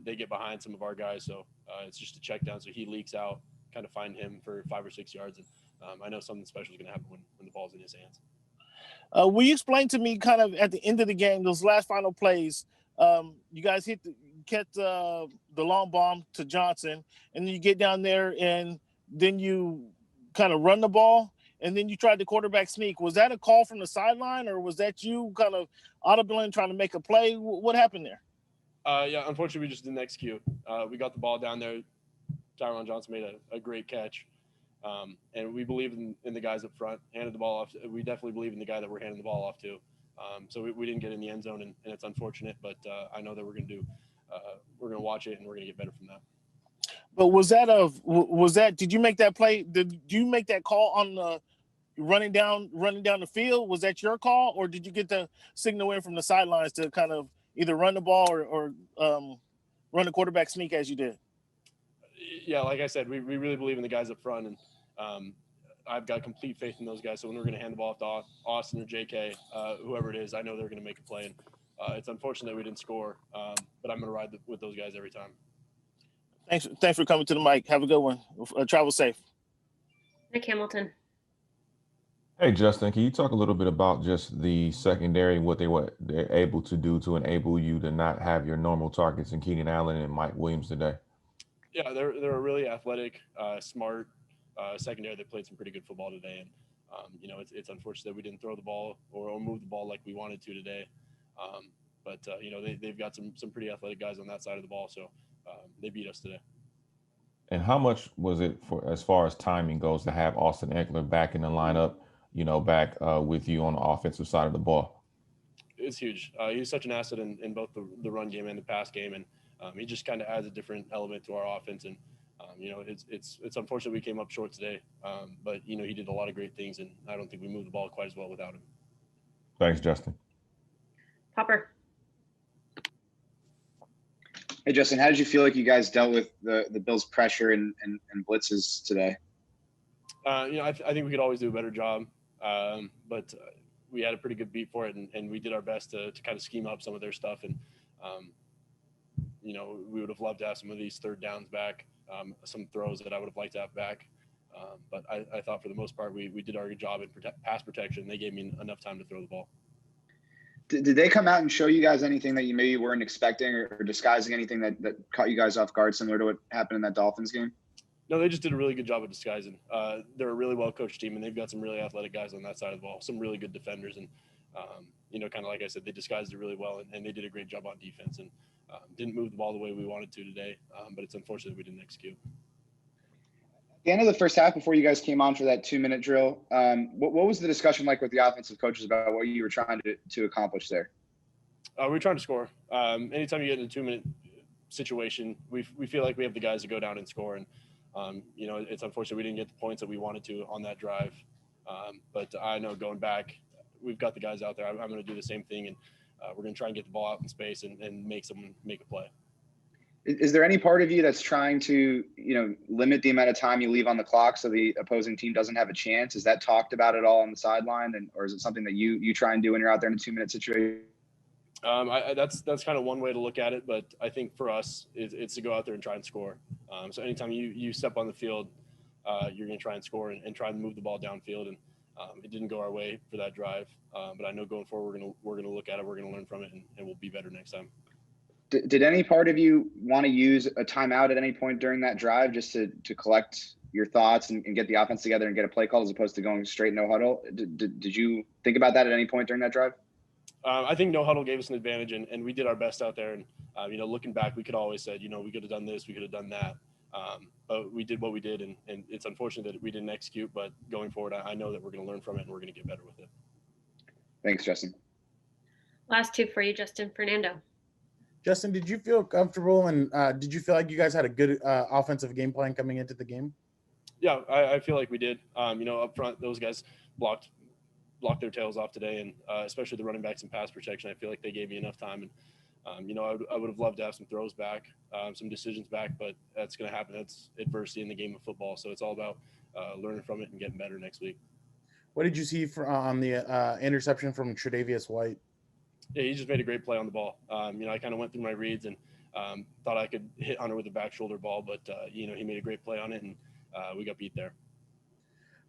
they get behind some of our guys. So it's just a check down. So he leaks out, kind of find him for 5 or 6 yards. And I know something special is going to happen when the ball's in his hands. Will you explain to me kind of at the end of the game, those last final plays, you guys kept the long bomb to Johnson, and then you get down there and then you kind of run the ball, and then you tried the quarterback sneak. Was that a call from the sideline, or was that you kind of audibly trying to make a play? What happened there? Yeah, unfortunately, we just didn't execute. We got the ball down there. Tyron Johnson made a great catch. And we believe in the guys up front, handed the ball off. We definitely believe in the guy that we're handing the ball off to. So we didn't get in the end zone, and it's unfortunate, but I know that we're going to watch it, and we're going to get better from that. But did you make that play? Did you make that call on the running down the field? Was that your call, or did you get the signal in from the sidelines to kind of either run the ball or run the quarterback sneak as you did? Yeah, like I said, we really believe in the guys up front, and I've got complete faith in those guys. So when we're going to hand the ball off to Austin or JK, whoever it is, I know they're going to make a play. And it's unfortunate that we didn't score, but I'm going to ride with those guys every time. Thanks for coming to the mic. Have a good one. Travel safe. Nick Hamilton. Hey, Justin, can you talk a little bit about just the secondary, what they're able to do to enable you to not have your normal targets in Keenan Allen and Mike Williams today? Yeah, they're a really athletic, smart secondary that played some pretty good football today. And, it's unfortunate that we didn't throw the ball or move the ball like we wanted to today. But they've got some pretty athletic guys on that side of the ball. So they beat us today. And how much was it for as far as timing goes to have Austin Eckler back in the lineup, back with you on the offensive side of the ball? It's huge. He's such an asset in both the run game and the pass game. And he just kind of adds a different element to our offense. And, it's unfortunate we came up short today. But, he did a lot of great things, and I don't think we moved the ball quite as well without him. Thanks, Justin. Popper. Hey, Justin, how did you feel like you guys dealt with the Bills' pressure and blitzes today? I think we could always do a better job. But we had a pretty good beat for it, and we did our best to kind of scheme up some of their stuff. And, we would have loved to have some of these third downs back, some throws that I would have liked to have back. But I thought for the most part we did our good job in pass protection. They gave me enough time to throw the ball. Did they come out and show you guys anything that you maybe weren't expecting or disguising anything that caught you guys off guard, similar to what happened in that Dolphins game? No, they just did a really good job of disguising. They're a really well-coached team, and they've got some really athletic guys on that side of the ball, some really good defenders. And, kind of like I said, they disguised it really well, and they did a great job on defense and didn't move the ball the way we wanted to today. But it's unfortunate we didn't execute. At the end of the first half, before you guys came on for that 2-minute drill, what was the discussion like with the offensive coaches about what you were trying to accomplish there? We were trying to score. Anytime you get in a 2-minute situation, we feel like we have the guys to go down and score. And, it's unfortunate we didn't get the points that we wanted to on that drive. But I know going back, we've got the guys out there. I'm going to do the same thing, and we're going to try and get the ball out in space and make someone make a play. Is there any part of you that's trying to, limit the amount of time you leave on the clock so the opposing team doesn't have a chance? Is that talked about at all on the sideline, or is it something that you try and do when you're out there in a 2-minute situation? That's kind of one way to look at it, but I think for us, it's to go out there and try and score. So anytime you step on the field, you're going to try and score and try and move the ball downfield. And it didn't go our way for that drive, but I know going forward we're going to look at it, we're going to learn from it, and we'll be better next time. Did any part of you want to use a timeout at any point during that drive just to collect your thoughts and get the offense together and get a play call as opposed to going straight no huddle? Did you think about that at any point during that drive? I think no huddle gave us an advantage, and we did our best out there. And, looking back, we could always said, we could have done this, we could have done that. But we did what we did, and it's unfortunate that we didn't execute. But going forward, I know that we're going to learn from it, and we're going to get better with it. Thanks, Justin. Last two for you, Justin. Fernando. Justin, did you feel comfortable and did you feel like you guys had a good offensive game plan coming into the game? Yeah, I feel like we did. Up front, those guys blocked their tails off today, and especially the running backs and pass protection. I feel like they gave me enough time, and I would have loved to have some throws back, some decisions back, but that's going to happen. That's adversity in the game of football, so it's all about learning from it and getting better next week. What did you see on the interception from Tre'Davious White? Yeah, he just made a great play on the ball. I kind of went through my reads, and Thought I could hit Hunter with a back shoulder ball, but he made a great play on it, and we got beat there.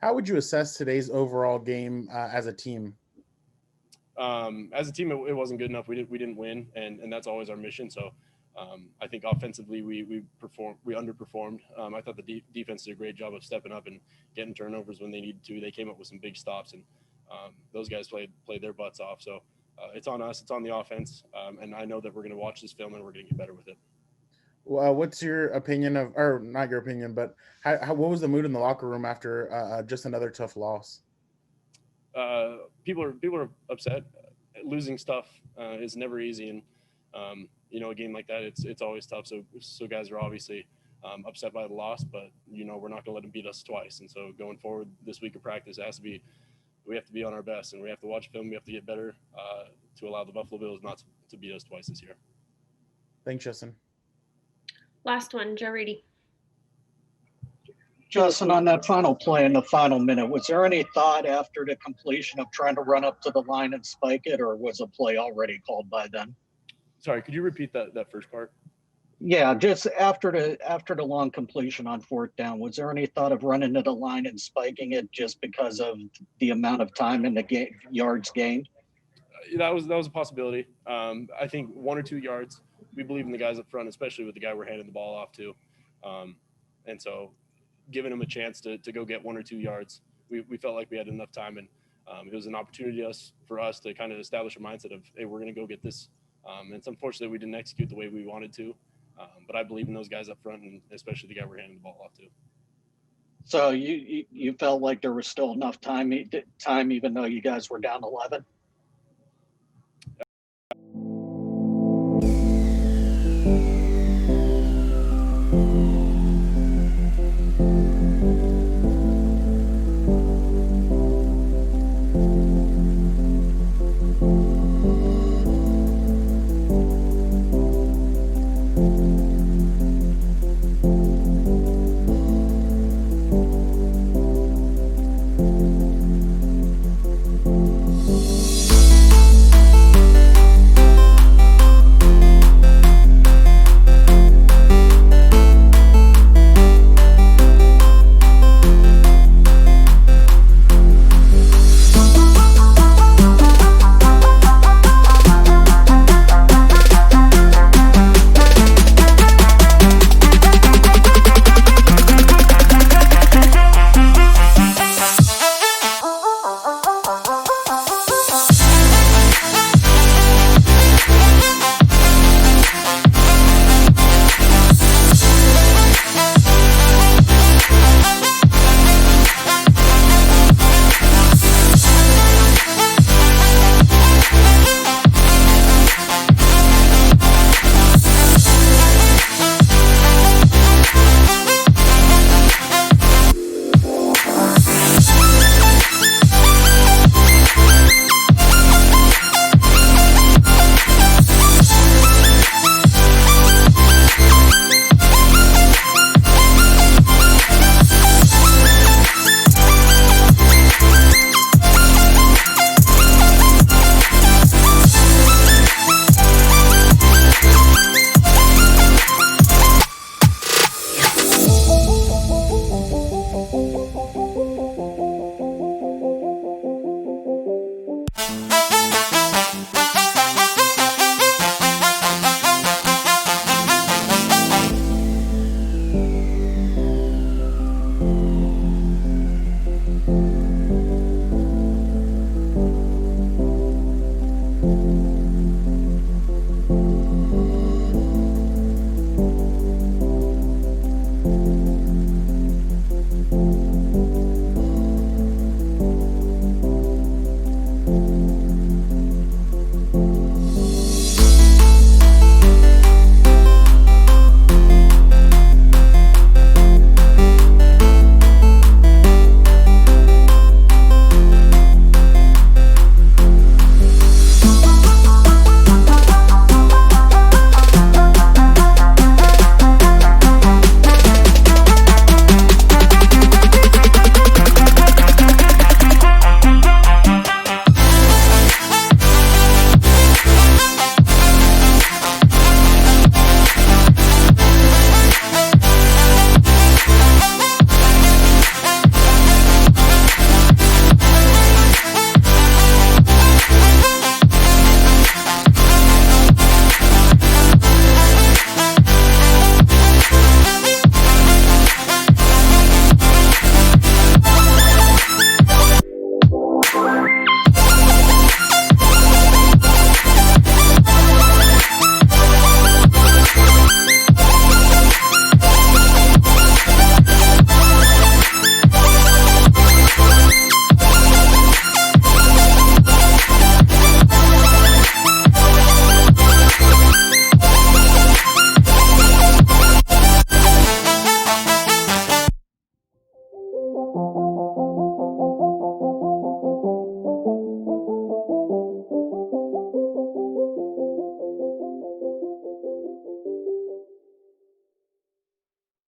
How would you assess today's overall game as a team? As a team, it wasn't good enough. We didn't win, and that's always our mission. So I think offensively we underperformed. I thought the defense did a great job of stepping up and getting turnovers when they needed to. They came up with some big stops, and those guys played their butts off. So it's on us. It's on the offense, and I know that we're going to watch this film and we're going to get better with it. What's your opinion of, or not your opinion, but what was the mood in the locker room after just another tough loss? People are upset. Losing stuff is never easy, and a game like that, it's always tough. So guys are obviously upset by the loss, but we're not going to let them beat us twice. And so going forward, this week of practice we have to be on our best, and we have to watch film. We have to get better to allow the Buffalo Bills not to beat us twice this year. Thanks, Justin. Last one, Joe Reedy. Justin, on that final play in the final minute, was there any thought after the completion of trying to run up to the line and spike it, or was a play already called by then? Sorry, could you repeat that first part? Yeah, just after the long completion on 4th down, was there any thought of running to the line and spiking it just because of the amount of time in the yards gained? That was a possibility. I think 1 or 2 yards. We believe in the guys up front, especially with the guy we're handing the ball off to, and so giving him a chance to go get 1 or 2 yards, we felt like we had enough time, and it was an opportunity for us to kind of establish a mindset of, hey, we're going to go get this. And it's unfortunate we didn't execute the way we wanted to, but I believe in those guys up front, and especially the guy we're handing the ball off to. So you felt like there was still enough time even though you guys were down 11?